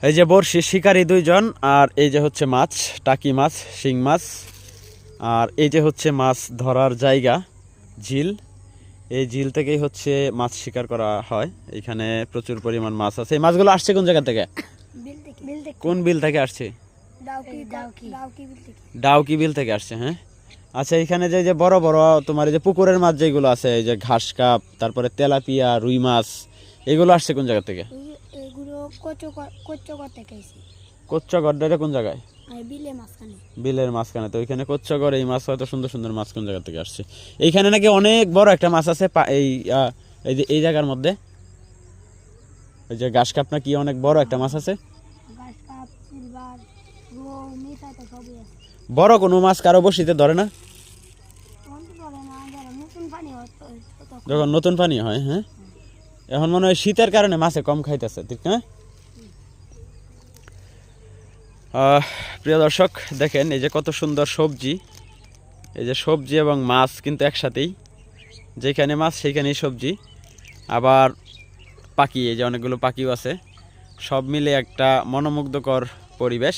এই যে বড়শি শিকারী দুইজন, আর এই যে হচ্ছে মাছ, টাকি মাছ, শিং মাছ, আর এই যে হচ্ছে মাছ ধরার জায়গা, ঝিল। এই ঝিল থেকেই হচ্ছে মাছ শিকার করা হয়। এখানে প্রচুর পরিমাণ মাছ আছে। এই মাছগুলো আসছে কোন জায়গা থেকে? কোন বিল থেকে আসছে? ডাউকি বিল থেকে আসছে। হ্যাঁ, আচ্ছা, এখানে যে বড় বড় তোমার এই যে পুকুরের মাছ যেগুলো আছে, এই যে ঘাস কাপ, তারপরে তেলাপিয়া, রুই মাছ, এগুলো আসছে কোন জায়গা থেকে? কোচ্চগড় এটা কোন জায়গায়? বিলের মাঝখানে। তো ওইখানে কোচ্চগড়, এই মাছ হয়তো সুন্দর সুন্দর মাছ কোন জায়গা থেকে আসছে। এইখানে নাকি অনেক বড় একটা মাছ আছে এই যে এই জায়গার মধ্যে, ওই যে ঘাস কাপ না কি, অনেক বড় একটা মাছ আছে। বড় কোনো মাছ কারো বসিতে ধরে না যখন নতুন পানি হয়। হ্যাঁ, এখন মনে হয় শীতের কারণে মাছে কম খাইতেছে, ঠিক না? প্রিয় দর্শক, দেখেন এই যে কত সুন্দর সবজি। এই যে সবজি এবং মাছ কিন্তু একসাথেই, যেখানে মাছ সেইখানেই সবজি। আবার পাখি, এই যে অনেকগুলো পাখিও আছে। সব মিলে একটা মনোমুগ্ধকর পরিবেশ।